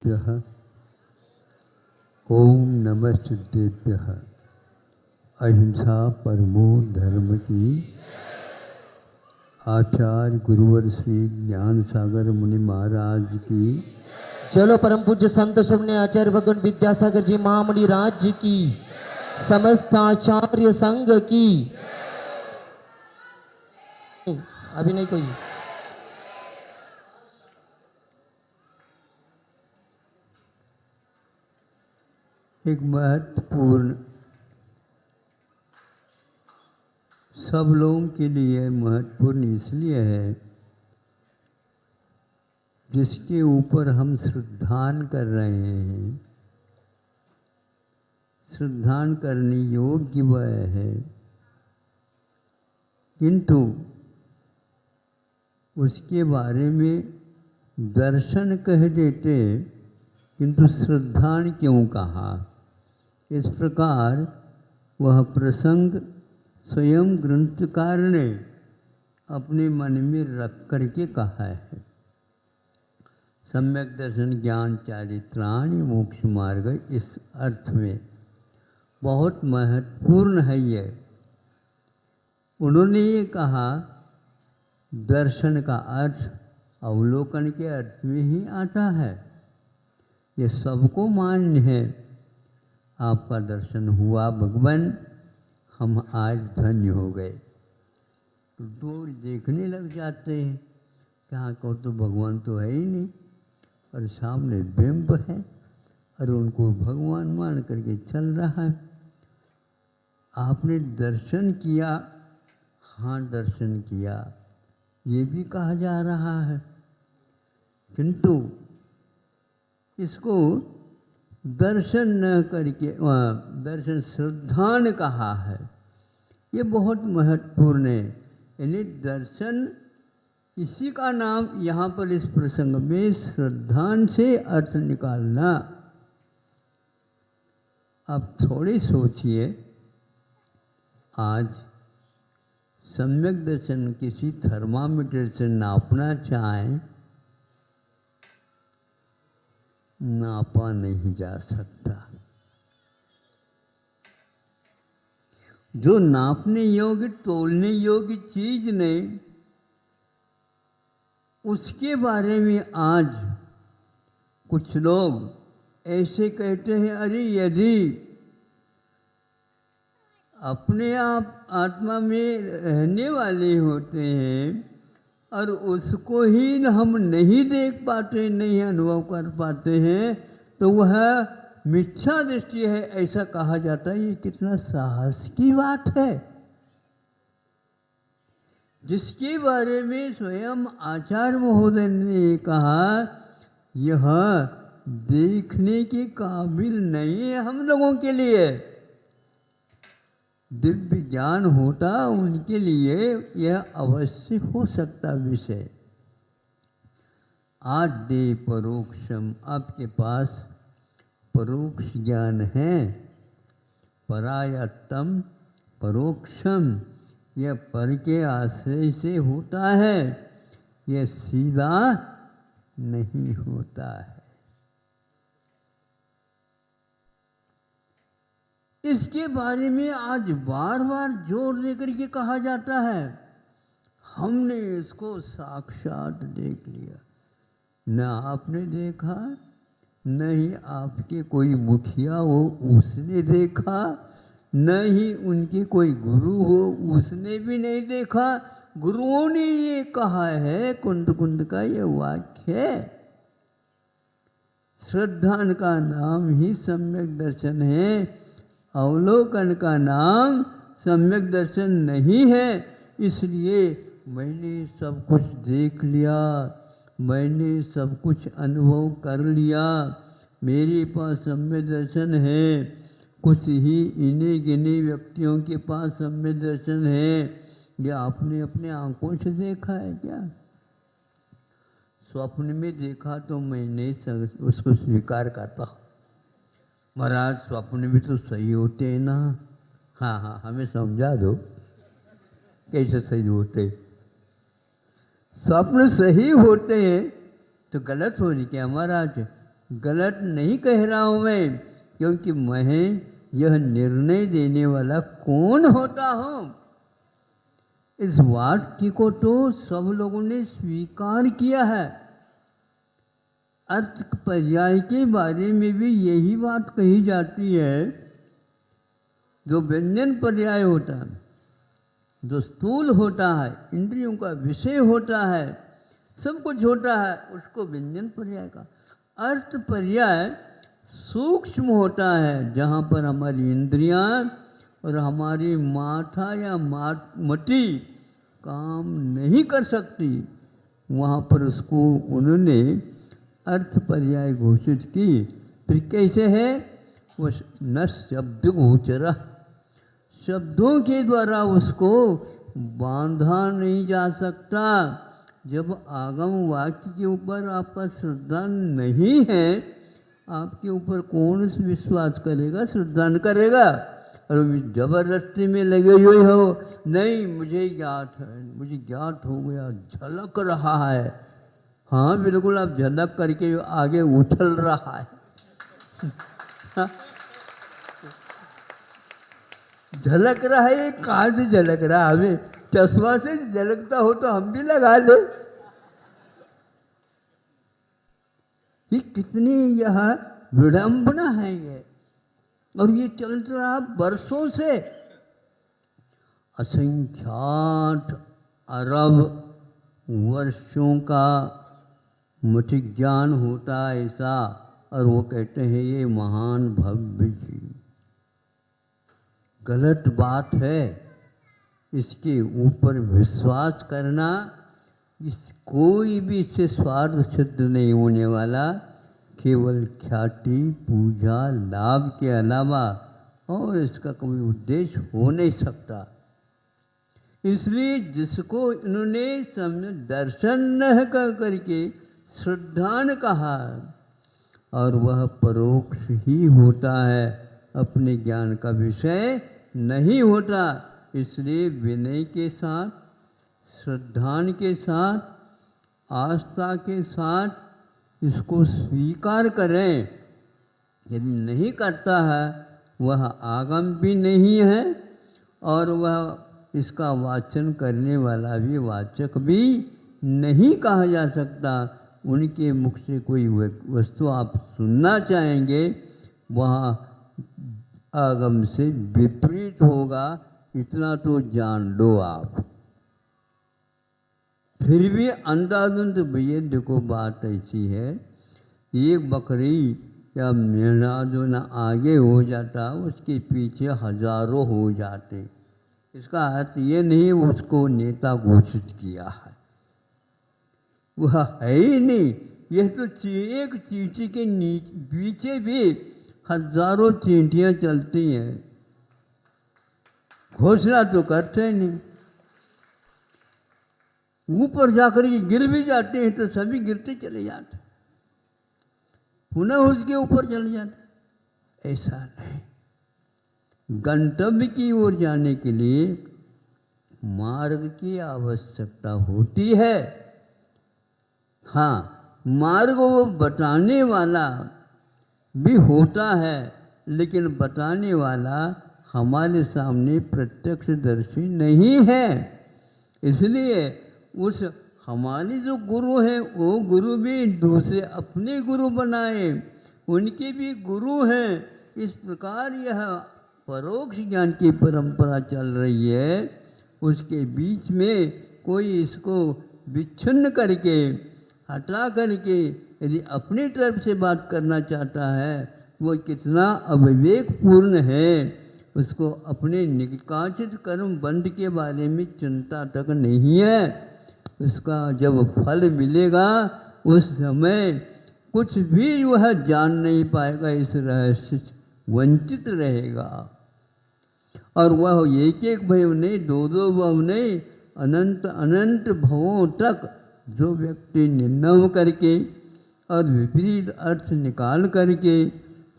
गुरुभ्यः ओम नमः सिद्धेभ्यः। अहिंसा परमो धर्म की। आचार्य गुरुवर श्री ज्ञान सागर मुनि महाराज की। चलो परम पूज्य संत सबने आचार्य भगवान विद्यासागर जी महामणि राज्य की, समस्त आचार्य संघ की। अभी नहीं कोई। एक महत्वपूर्ण, सब लोगों के लिए महत्वपूर्ण इसलिए है जिसके ऊपर हम श्रद्धान कर रहे हैं। श्रद्धान करने योग्य वह है, किंतु उसके बारे में दर्शन कह देते, किंतु श्रद्धान क्यों कहा। इस प्रकार वह प्रसंग स्वयं ग्रंथकार ने अपने मन में रख करके कहा है। सम्यक दर्शन ज्ञान चारित्राणि मोक्ष मार्ग, इस अर्थ में बहुत महत्वपूर्ण है ये। उन्होंने ये कहा दर्शन का अर्थ अवलोकन के अर्थ में ही आता है। ये सबको मान्य है। आपका दर्शन हुआ भगवान, हम आज धन्य हो गए। दूर देखने लग जाते हैं, कहाँ को तो भगवान तो है ही नहीं, और सामने बिंब है और उनको भगवान मान करके चल रहा है। आपने दर्शन किया, हाँ दर्शन किया, ये भी कहा जा रहा है, किंतु इसको दर्शन न करके दर्शन श्रद्धान कहा है। ये बहुत महत्वपूर्ण है। यानी दर्शन, इसी का नाम यहाँ पर इस प्रसंग में श्रद्धान से अर्थ निकालना। आप थोड़ी सोचिए, आज सम्यक दर्शन किसी थर्मामीटर से नापना चाहें, नापा नहीं जा सकता। जो नापने योग्य, तोलने योग्य चीज नहीं, उसके बारे में आज कुछ लोग ऐसे कहते हैं, अरे यदि अपने आप आत्मा में रहने वाले होते हैं और उसको ही हम नहीं देख पाते, नहीं अनुभव कर पाते हैं, तो वह मिथ्या दृष्टि है, ऐसा कहा जाता है। ये कितना साहस की बात है, जिसके बारे में स्वयं आचार्य महोदय ने कहा यह देखने के काबिल नहीं है हम लोगों के लिए। दिव्य ज्ञान होता उनके लिए यह अवश्य हो सकता विषय। आज दे परोक्षम, आपके पास परोक्ष ज्ञान है। परायत्तम परोक्षम, यह पर के आश्रय से होता है, यह सीधा नहीं होता है। इसके बारे में आज बार बार जोर देकर के कहा जाता है। हमने इसको साक्षात देख लिया। न आपने देखा, न ही आपके कोई मुखिया हो उसने देखा, न ही उनके कोई गुरु हो उसने भी नहीं देखा। गुरुओं ने ये कहा है, कुंद कुंद का ये वाक्य है। श्रद्धान का नाम ही सम्यक दर्शन है, अवलोकन का नाम सम्यक दर्शन नहीं है। इसलिए मैंने सब कुछ देख लिया, मैंने सब कुछ अनुभव कर लिया, मेरे पास सम्यक दर्शन है। कुछ ही इन्हीं गिने व्यक्तियों के पास सम्यक दर्शन है। ये आपने अपने आंखों से देखा है क्या? स्वप्न में देखा तो मैं नहीं उसको स्वीकार करता। महाराज स्वप्न भी तो सही होते हैं ना। हाँ हाँ, हमें समझा दो कैसे सही होते। स्वप्न सही होते हैं तो गलत हो रही क्या महाराज? गलत नहीं कह रहा हूँ मैं, क्योंकि मैं यह निर्णय देने वाला कौन होता हूँ। इस वाक्य को तो सब लोगों ने स्वीकार किया है। अर्थ पर्याय के बारे में भी यही बात कही जाती है। जो व्यंजन पर्याय होता है, जो स्थूल होता है, इंद्रियों का विषय होता है, सब कुछ होता है, उसको व्यंजन पर्याय का। अर्थ पर्याय सूक्ष्म होता है, जहाँ पर हमारी इंद्रियां और हमारी माथा या मति काम नहीं कर सकती, वहाँ पर उसको उन्होंने अर्थ पर्याय घोषित की। फिर कैसे है वो? न शब्द गोचर, शब्दों के द्वारा उसको बांधा नहीं जा सकता। जब आगम वाक्य के ऊपर आपका श्रद्धा नहीं है, आपके ऊपर कौन विश्वास करेगा, श्रद्धा न करेगा। और जबरदस्ती में लगे हुए हो, नहीं मुझे ज्ञात है, मुझे ज्ञात हो गया, झलक रहा है। हाँ बिल्कुल, आप झलक करके आगे उछल रहा है। झलक रहा है, ये कहाँ से झलक रहा है? हमें चश्मा से झलकता हो तो हम भी लगा ले। ये कितनी यह विडंबना है ये, और ये चल रहा वर्षों से। असंख्यात अरब वर्षों का मुझे ज्ञान होता है ऐसा, और वो कहते हैं ये महान भव्य जी। गलत बात है। इसके ऊपर विश्वास करना, इस कोई भी इससे स्वार्थ सिद्ध नहीं होने वाला, केवल ख्याति, पूजा, लाभ के अलावा और इसका कोई उद्देश्य हो नहीं सकता। इसलिए जिसको इन्होंने दर्शन न कर करके श्रद्धान कहा, और वह परोक्ष ही होता है, अपने ज्ञान का विषय नहीं होता। इसलिए विनय के साथ, श्रद्धान के साथ, आस्था के साथ इसको स्वीकार करें। यदि नहीं करता है, वह आगम भी नहीं है, और वह इसका वाचन करने वाला भी वाचक भी नहीं कहा जा सकता। उनके मुख से कोई वस्तु आप सुनना चाहेंगे, वह आगम से विपरीत होगा, इतना तो जान लो आप। फिर भी अंधाधुंध भैया देखो, बात ऐसी है, एक बकरी या मेढ़ा जो ना आगे हो जाता, उसके पीछे हजारों हो जाते। इसका अर्थ ये नहीं उसको नेता घोषित किया है, वह है ही नहीं। यह तो एक चींटी के पीछे भी हजारों चींटियां चलती हैं, घोषणा तो करते ही नहीं। ऊपर जाकर ये गिर भी जाते हैं तो सभी गिरते चले जाते, पुनः उसके ऊपर चले जाते। ऐसा नहीं। गंतव्य की ओर जाने के लिए मार्ग की आवश्यकता होती है। हाँ, मार्ग वो बताने वाला भी होता है, लेकिन बताने वाला हमारे सामने प्रत्यक्षदर्शी नहीं है। इसलिए उस हमारे जो गुरु हैं, वो गुरु भी दूसरे अपने गुरु बनाए, उनके भी गुरु हैं। इस प्रकार यह परोक्ष ज्ञान की परंपरा चल रही है। उसके बीच में कोई इसको विच्छिन्न करके, हटा करके यदि अपनी तरफ से बात करना चाहता है, वो कितना अविवेकपूर्ण है। उसको अपने निकाचित कर्म बंध के बारे में चिंता तक नहीं है। उसका जब फल मिलेगा उस समय कुछ भी वह जान नहीं पाएगा, इस रहस्य से वंचित रहेगा। और वह एक एक भव नहीं, दो दो भव नहीं, अनंत अनंत भवों तक जो व्यक्ति निर्णय करके और विपरीत अर्थ निकाल करके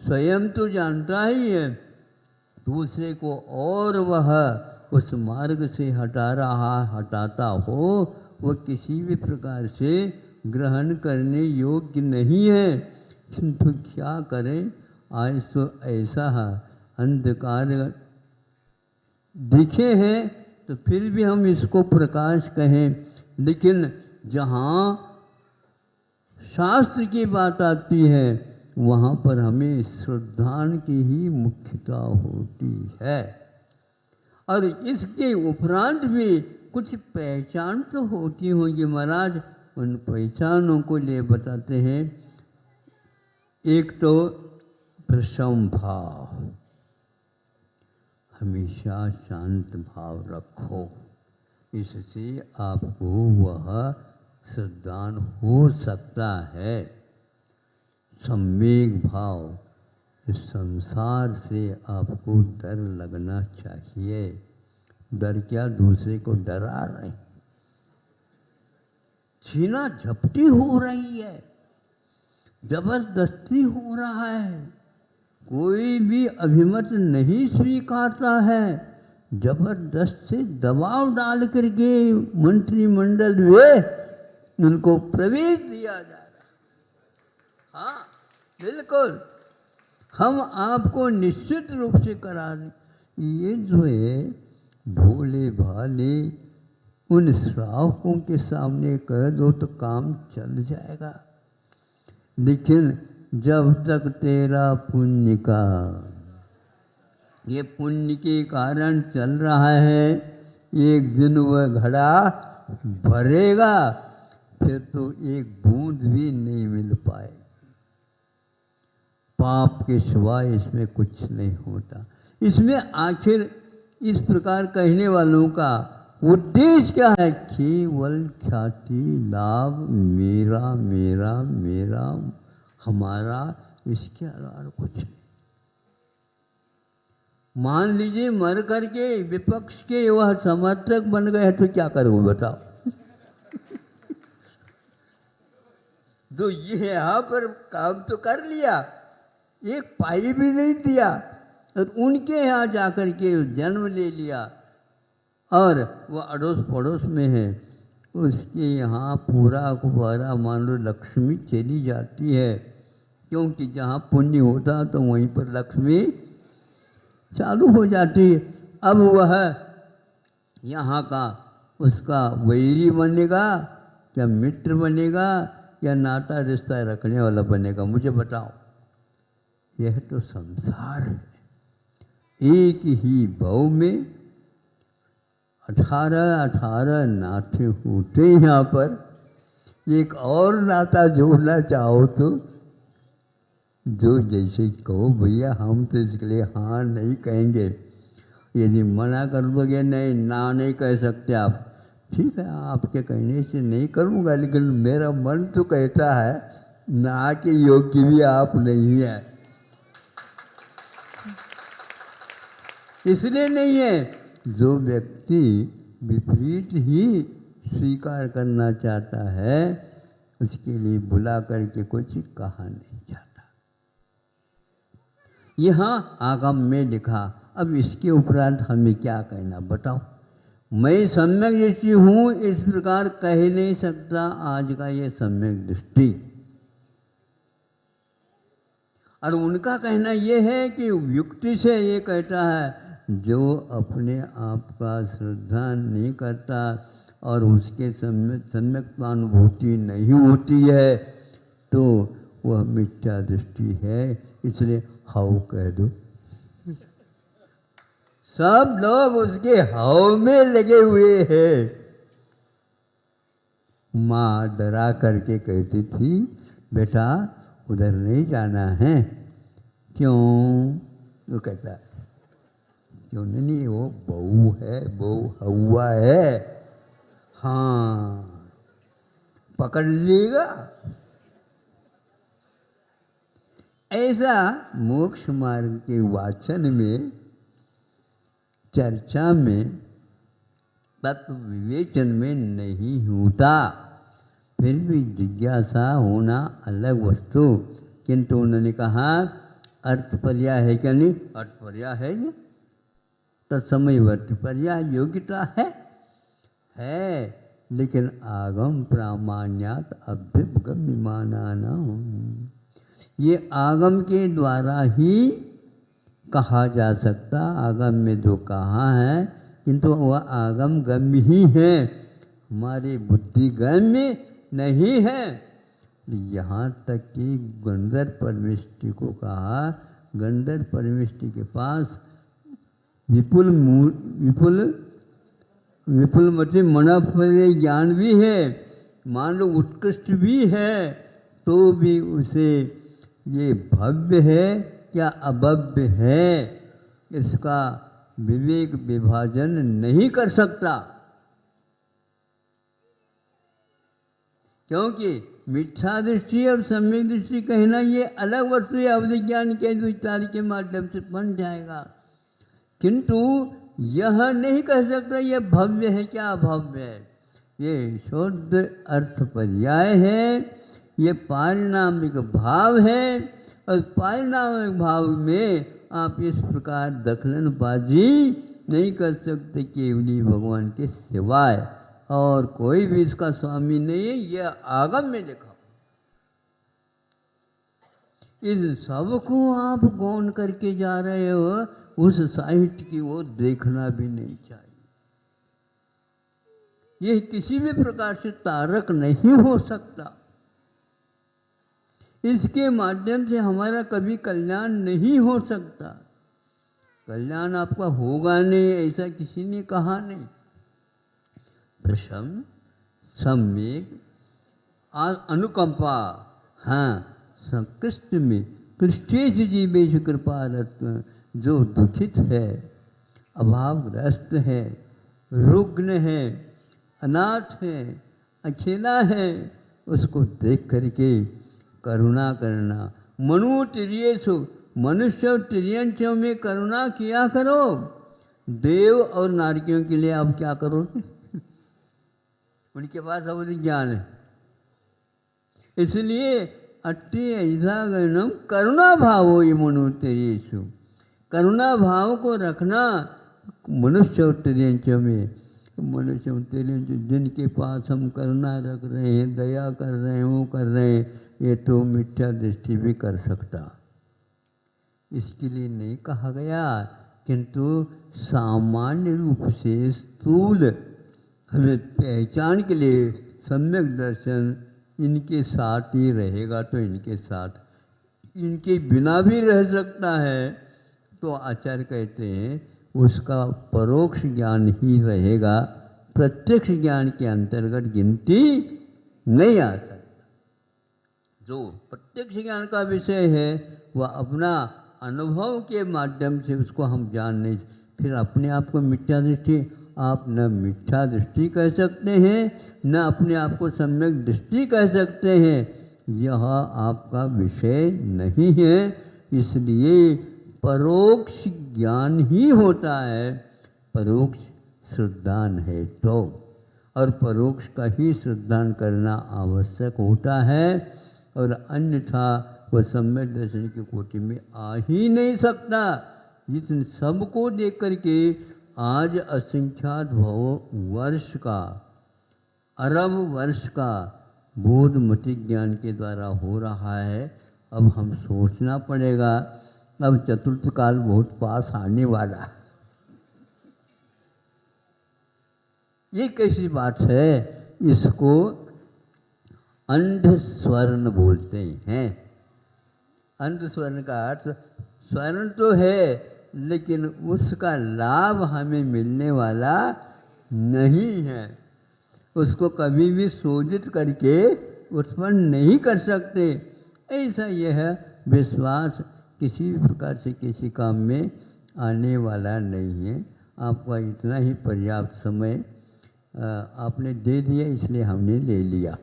स्वयं तो जानता ही है, दूसरे को और वह उस मार्ग से हटाता हो, वह किसी भी प्रकार से ग्रहण करने योग्य नहीं है। किंतु क्या करें, आज तो ऐसा अंधकार दिखे हैं तो फिर भी हम इसको प्रकाश कहें, लेकिन जहाँ शास्त्र की बात आती है वहाँ पर हमें श्रद्धा की ही मुख्यता होती है। और इसके उपरांत भी कुछ पहचान तो होती होंगी महाराज, उन पहचानों को ले बताते हैं। एक तो प्रशम भाव, हमेशा शांत भाव रखो, इससे आपको वह श्रद्धान हो सकता है। सम्यक भाव, इस संसार से आपको डर लगना चाहिए। डर क्या, दूसरे को डरा रहे, छीना झपटी हो रही है, जबरदस्ती हो रहा है, कोई भी अभिमत नहीं स्वीकारता है, जबरदस्त से दबाव डाल करके मंत्रिमंडल में उनको प्रवेश दिया जा रहा है। हाँ बिल्कुल, हम आपको निश्चित रूप से करा दें। ये जो है भोले भाले उन श्रावकों के सामने कह दो तो काम चल जाएगा, लेकिन जब तक तेरा पुण्य का, ये पुण्य के कारण चल रहा है, एक दिन वह घड़ा भरेगा, फिर तो एक बूंद भी नहीं मिल पाएगी। पाप के सिवाय इसमें कुछ नहीं होता। इसमें आखिर इस प्रकार कहने वालों का उद्देश्य क्या है? केवल ख्याति लाभ, मेरा मेरा मेरा, हमारा, इसके अलावा कुछ नहीं। मान लीजिए मर करके विपक्ष के वह समर्थक बन गए तो क्या करोगे बताओ? तो ये यहाँ पर काम तो कर लिया, एक पाई भी नहीं दिया, और उनके यहाँ जाकर के जन्म ले लिया, और वह अड़ोस पड़ोस में है, उसके यहाँ पूरा को पूरा मान लो लक्ष्मी चली जाती है, क्योंकि जहाँ पुण्य होता तो वहीं पर लक्ष्मी चालू हो जाती। अब वह यहाँ का उसका वैरी बनेगा क्या मित्र बनेगा या नाता रिश्ता रखने वाला बनेगा, मुझे बताओ। यह तो संसार है। एक ही भाव में 18 नाते होते हैं। यहाँ पर एक और नाता जोड़ना चाहो तो जो जैसे कहो भैया, हम तो इसके लिए हाँ नहीं कहेंगे, यदि मना कर दोगे नहीं ना नहीं कह सकते आप, ठीक है आपके कहने से नहीं करूँगा, लेकिन मेरा मन तो कहता है ना के योग्य भी आप नहीं है, इसलिए नहीं है। जो व्यक्ति विपरीत ही स्वीकार करना चाहता है उसके लिए बुला करके कुछ कहा नहीं जाता। यहाँ आगम में लिखा। अब इसके उपरांत हमें क्या कहना बताओ? मैं सम्यक दृष्टि हूँ इस प्रकार कह नहीं सकता आज का ये सम्यक दृष्टि। और उनका कहना ये है कि युक्ति से ये कहता है जो अपने आप का श्रद्धा नहीं करता और उसके सम्यक अनुभूति नहीं होती है तो वह मिथ्या दृष्टि है, इसलिए हाउ कह दो। सब लोग उसके हाव में लगे हुए हैं। माँ डरा करके कहती थी बेटा उधर नहीं जाना है। क्यों? वो कहता क्यों नहीं, वो बहू है, बहू हवा है, हाँ पकड़ लेगा। ऐसा मोक्ष मार्ग के वाचन में, चर्चा में, तत्व विवेचन में नहीं होता। फिर भी जिज्ञासा होना अलग वस्तु, किंतु उन्होंने कहा अर्थ पर्याय है क्या? नहीं, अर्थ पर्याय है ये तत्समय अर्थ पर्याय योग्यता है, लेकिन आगम प्रामाण्यात अभ्युपगम्यमानानां ये आगम के द्वारा ही कहा जा सकता, आगम में जो कहा है, किंतु वह आगम गम्य ही है, हमारी बुद्धि गम्य नहीं है। यहाँ तक कि गंधर्व परमेष्टि को कहा, गंधर्व परमेष्टि के पास विपुल मति मनोफल ज्ञान भी है, मान लो उत्कृष्ट भी है, तो भी उसे ये भव्य है क्या अभव्य है, इसका विवेक विभाजन नहीं कर सकता। क्योंकि मिथ्या दृष्टि और सम्यक दृष्टि कहना ये अलग वस्तु है, अवधि ज्ञान के विचार के माध्यम से बन जाएगा, किंतु यह नहीं कह सकता ये भव्य है क्या अभव्य है। ये शुद्ध अर्थ पर्याय है, ये पारिणामिक भाव है, और पारिणामिक भाव में आप इस प्रकार दखलनबाजी नहीं कर सकते केवली भगवान के सिवाय, और कोई भी इसका स्वामी नहीं है। यह आगम में लिखा, इस सब को आप गौण करके जा रहे हो, उस साहित्य की ओर देखना भी नहीं चाहिए। यह किसी भी प्रकार से तारक नहीं हो सकता, इसके माध्यम से हमारा कभी कल्याण नहीं हो सकता। कल्याण आपका होगा नहीं ऐसा किसी ने कहा नहीं। प्रशम, सम्यक, अनुकंपा, हाँ, संकृष्ट में कृष्टेश जीवेश कृपारत्व, जो दुखित है, अभावग्रस्त है, रुग्ण है, अनाथ है, अकेला है, उसको देख करके करुणा करना। मनुतिर्येषु, मनुष्य और तिर्यंशों में करुणा किया करो। देव और नारकियों के लिए आप क्या करोगे? उनके पास अवधि ज्ञान है, इसलिए अट्टे ऐधागणम करुणा भावो ये मनुतिर्येषु, करुणा भाव को रखना मनुष्य और तिर्यंशों में। मनुष्य और तिर्यंश जिनके पास हम करुणा रख रहे हैं, दया कर रहे हैं, वो कर रहे हैं, ये तो मिथ्या दृष्टि भी कर सकता, इसके लिए नहीं कहा गया, किंतु सामान्य रूप से स्थूल हमें पहचान के लिए सम्यक दर्शन इनके साथ ही रहेगा, तो इनके साथ, इनके बिना भी रह सकता है, तो आचार्य कहते हैं उसका परोक्ष ज्ञान ही रहेगा, प्रत्यक्ष ज्ञान के अंतर्गत गिनती नहीं आ सकता। जो प्रत्यक्ष ज्ञान का विषय है वह अपना अनुभव के माध्यम से उसको हम जान नहीं, फिर अपने आप को मिथ्या दृष्टि, आप न मिथ्या दृष्टि कह सकते हैं, न अपने आप को सम्यक दृष्टि कह सकते हैं, यह आपका विषय नहीं है। इसलिए परोक्ष ज्ञान ही होता है, परोक्ष श्रद्धान है तो, और परोक्ष का ही श्रद्धान करना आवश्यक होता है, और अन्यथा वह सम्यक दर्शन की कोटि में आ ही नहीं सकता। इस सबको देख करके आज असंख्यात वर्ष का, अरब वर्ष का बोध मति ज्ञान के द्वारा हो रहा है। अब हम सोचना पड़ेगा, अब चतुर्थ काल बहुत पास आने वाला। ये कैसी बात है? इसको अंध स्वर्ण बोलते हैं। अंध स्वर्ण का अर्थ, स्वर्ण तो है लेकिन उसका लाभ हमें मिलने वाला नहीं है, उसको कभी भी शोधित करके उत्पन्न नहीं कर सकते। ऐसा यह विश्वास किसी भी प्रकार से किसी काम में आने वाला नहीं है। आपका इतना ही पर्याप्त समय आपने दे दिया, इसलिए हमने ले लिया।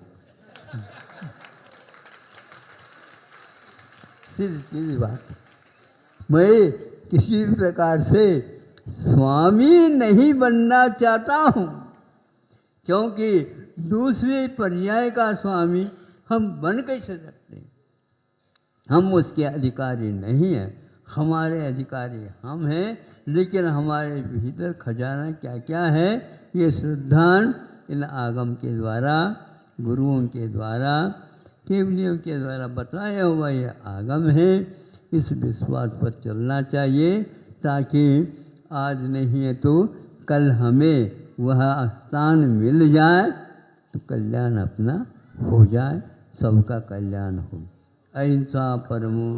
सीधी सीधी बात, मैं किसी भी प्रकार से स्वामी नहीं बनना चाहता हूँ, क्योंकि दूसरे पर्याय का स्वामी हम बन कैसे सकते हैं? हम उसके अधिकारी नहीं हैं, हमारे अधिकारी हम हैं, लेकिन हमारे भीतर खजाना क्या क्या है ये श्रद्धान इन आगम के द्वारा, गुरुओं के द्वारा केवलियों के द्वारा बताया हुआ यह आगम है। इस विश्वास पर चलना चाहिए ताकि आज नहीं है तो कल हमें वह स्थान मिल जाए तो कल्याण अपना हो जाए, सबका कल्याण हो। अहिंसा परमो